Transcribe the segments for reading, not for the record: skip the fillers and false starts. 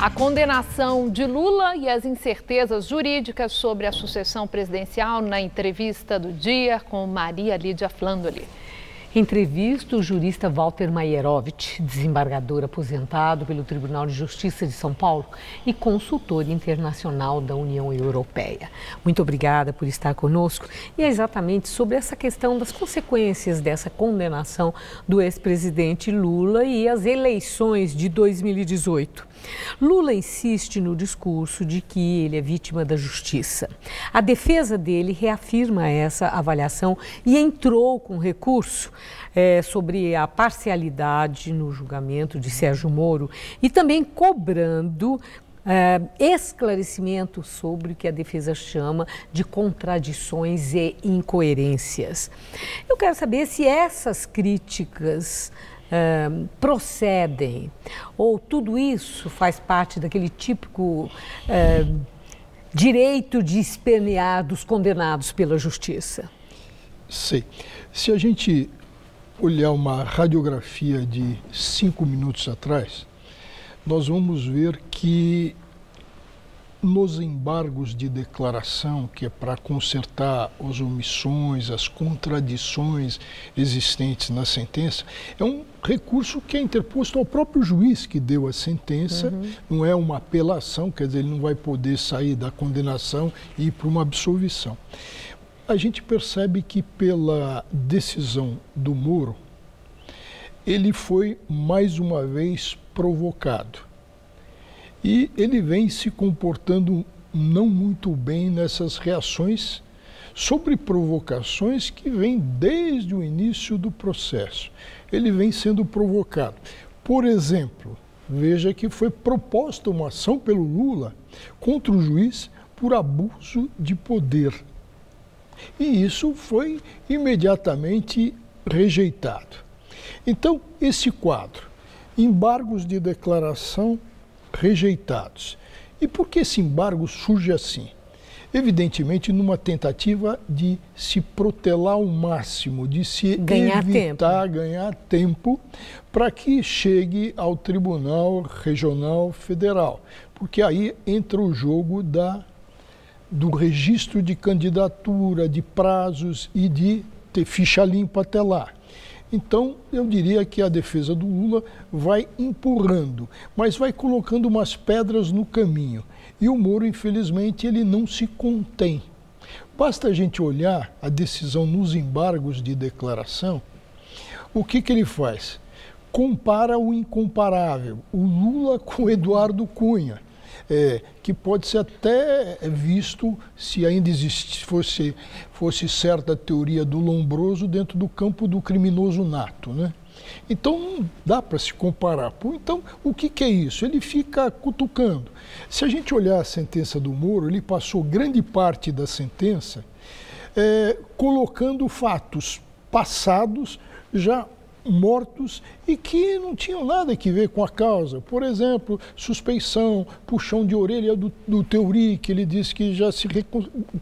A condenação de Lula e as incertezas jurídicas sobre a sucessão presidencial na entrevista do dia com Maria Lídia Flandoli. Entrevista o jurista Walter Maierovitch, desembargador aposentado pelo Tribunal de Justiça de São Paulo e consultor internacional da União Europeia. Muito obrigada por estar conosco e é exatamente sobre essa questão das consequências dessa condenação do ex-presidente Lula e as eleições de 2018. Lula insiste no discurso de que ele é vítima da justiça. A defesa dele reafirma essa avaliação e entrou com recurso sobre a parcialidade no julgamento de Sérgio Moro e também cobrando esclarecimento sobre o que a defesa chama de contradições e incoerências. Eu quero saber se essas críticas procedem, ou tudo isso faz parte daquele típico direito de espernear dos condenados pela justiça. Sim. Se a gente olhar uma radiografia de 5 minutos atrás, nós vamos ver que nos embargos de declaração, que é para consertar as omissões, as contradições existentes na sentença, é um recurso que é interposto ao próprio juiz que deu a sentença, não é uma apelação, quer dizer, ele não vai poder sair da condenação e ir para uma absolvição. A gente percebe que pela decisão do Moro, ele foi mais uma vez provocado. E ele vem se comportando não muito bem nessas reações sobre provocações que vêm desde o início do processo. Ele vem sendo provocado. Por exemplo, veja que foi proposta uma ação pelo Lula contra o juiz por abuso de poder. E isso foi imediatamente rejeitado. Então, esse quadro, embargos de declaração rejeitados. E por que esse embargo surge assim? Evidentemente, numa tentativa de se protelar ao máximo, de se ganhar tempo para que chegue ao Tribunal Regional Federal. Porque aí entra o jogo do registro de candidatura, de prazos e de ter ficha limpa até lá. Então, eu diria que a defesa do Lula vai empurrando, mas vai colocando umas pedras no caminho. E o Moro, infelizmente, ele não se contém. Basta a gente olhar a decisão nos embargos de declaração, o que ele faz? Compara o incomparável, o Lula com o Eduardo Cunha. Que pode ser até visto, se ainda fosse certa a teoria do Lombroso, dentro do campo do criminoso nato, né? Então não dá para se comparar. Então, o que é isso? Ele fica cutucando. Se a gente olhar a sentença do Moro, ele passou grande parte da sentença colocando fatos passados já mortos e que não tinham nada a ver com a causa. Por exemplo, suspeição, puxão de orelha do Teori, que ele disse que já se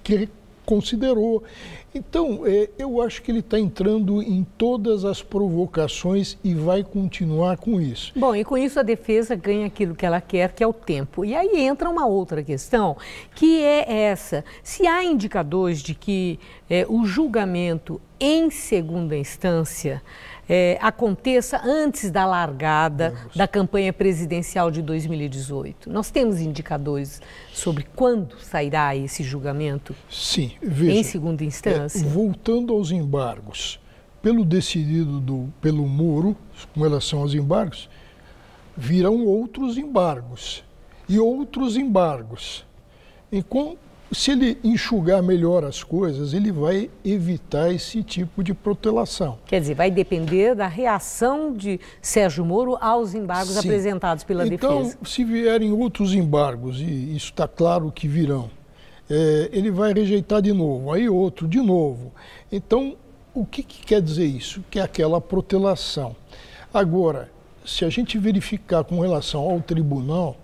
reconsiderou. Então, eu acho que ele está entrando em todas as provocações e vai continuar com isso. Bom, e com isso a defesa ganha aquilo que ela quer, que é o tempo. E aí entra uma outra questão, que é essa. Se há indicadores de que o julgamento em segunda instância aconteça antes da largada da campanha presidencial de 2018. Nós temos indicadores sobre quando sairá esse julgamento? Sim, veja, em segunda instância? Voltando aos embargos, pelo decidido pelo Moro, com relação aos embargos, virão outros embargos e outros embargos. Se ele enxugar melhor as coisas, ele vai evitar esse tipo de protelação. Quer dizer, vai depender da reação de Sérgio Moro aos embargos apresentados pela defesa. Então, se vierem outros embargos, e isso está claro que virão, ele vai rejeitar de novo, aí outro de novo. Então, o que quer dizer isso? Que é aquela protelação. Agora, se a gente verificar com relação ao tribunal,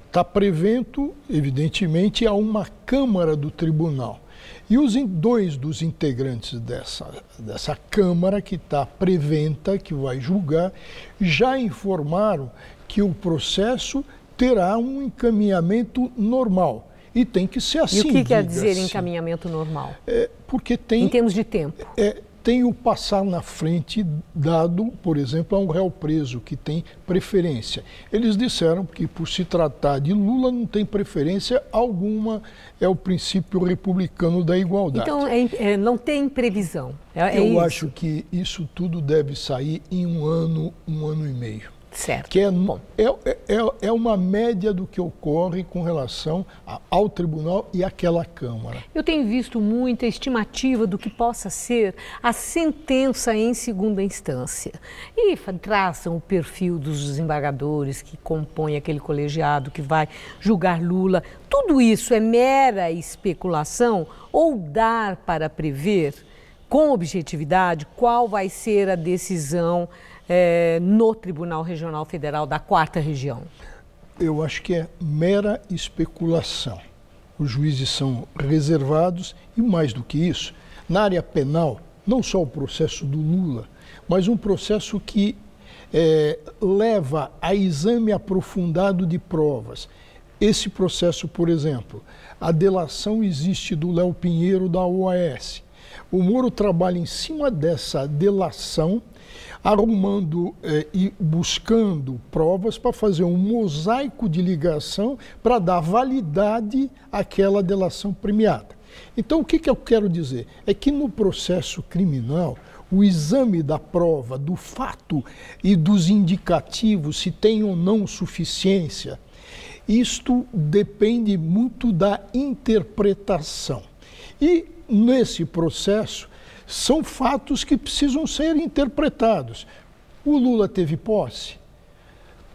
está prevento, evidentemente, a uma Câmara do Tribunal. E os dois dos integrantes dessa Câmara, que está preventa, que vai julgar, já informaram que o processo terá um encaminhamento normal. E tem que ser assim. E o que quer dizer assim. Encaminhamento normal? Porque tem... Em termos de tempo. Tem o passar na frente dado, por exemplo, a um réu preso que tem preferência. Eles disseram que, por se tratar de Lula, não tem preferência alguma, é o princípio republicano da igualdade. Então, não tem previsão. Eu acho que isso tudo deve sair em um ano e meio. Certo. Que é uma média do que ocorre com relação ao tribunal e àquela Câmara. Eu tenho visto muita estimativa do que possa ser a sentença em segunda instância. E traçam o perfil dos desembargadores que compõem aquele colegiado que vai julgar Lula. Tudo isso é mera especulação ou dar para prever com objetividade qual vai ser a decisão no Tribunal Regional Federal da 4ª Região? Eu acho que é mera especulação. Os juízes são reservados e, mais do que isso, na área penal, não só o processo do Lula, mas um processo que leva a exame aprofundado de provas. Esse processo, por exemplo, a delação existe do Léo Pinheiro da OAS. O Moro trabalha em cima dessa delação, arrumando e buscando provas para fazer um mosaico de ligação para dar validade àquela delação premiada. Então, o que eu quero dizer? É que no processo criminal, o exame da prova, do fato e dos indicativos, se tem ou não suficiência, isto depende muito da interpretação. E nesse processo, são fatos que precisam ser interpretados. O Lula teve posse?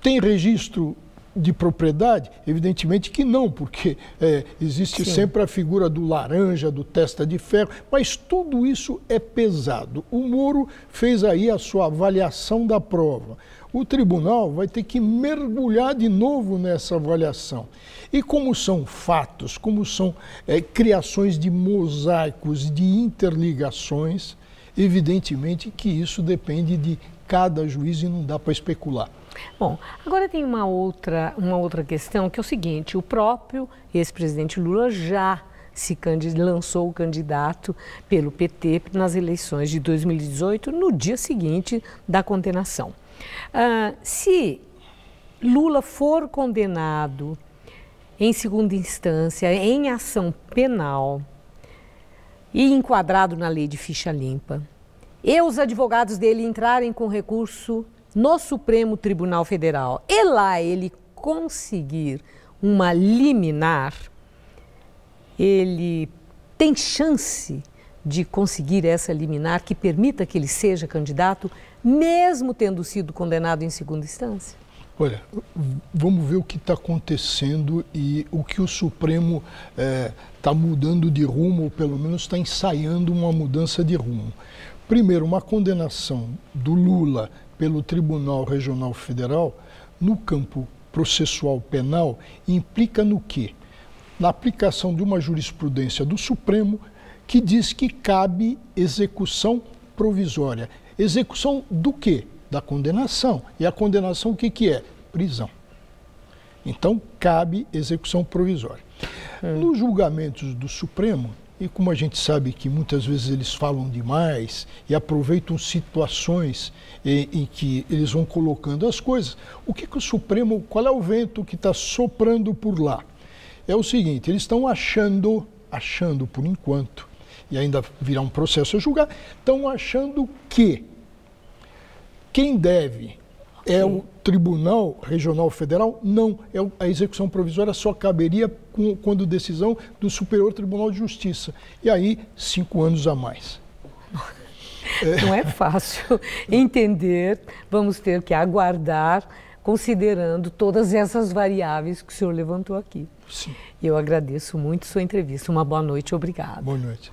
Tem registro de propriedade? Evidentemente que não, porque existe sempre a figura do laranja, do testa de ferro, mas tudo isso é pesado. O Moro fez aí a sua avaliação da prova. O tribunal vai ter que mergulhar de novo nessa avaliação. E como são fatos, como são criações de mosaicos, de interligações, evidentemente que isso depende de cada juiz e não dá para especular. Bom, agora tem uma outra questão, que é o seguinte: o próprio ex-presidente Lula já lançou o candidato pelo PT nas eleições de 2018, no dia seguinte da condenação. Se Lula for condenado em segunda instância, em ação penal e enquadrado na lei de ficha limpa, e os advogados dele entrarem com recurso no Supremo Tribunal Federal e lá ele conseguir uma liminar, ele tem chance de conseguir essa liminar que permita que ele seja candidato, mesmo tendo sido condenado em segunda instância? Olha, vamos ver o que está acontecendo e o que o Supremo está mudando de rumo, ou pelo menos está ensaiando uma mudança de rumo. Primeiro, uma condenação do Lula pelo Tribunal Regional Federal, no campo processual penal, implica no quê? Na aplicação de uma jurisprudência do Supremo que diz que cabe execução provisória. Execução do quê? Da condenação. E a condenação o que é? Prisão. Então, cabe execução provisória. Nos julgamentos do Supremo, e como a gente sabe que muitas vezes eles falam demais e aproveitam situações em que eles vão colocando as coisas, o que o Supremo, qual é o vento que está soprando por lá? É o seguinte, eles estão achando por enquanto, e ainda virá um processo a julgar, estão achando que quem deve é o Tribunal Regional Federal? Não, a execução provisória só caberia quando decisão do Superior Tribunal de Justiça. E aí, 5 anos a mais. Não é fácil entender, vamos ter que aguardar, considerando todas essas variáveis que o senhor levantou aqui. Sim. Eu agradeço muito sua entrevista. Uma boa noite, obrigada. Boa noite.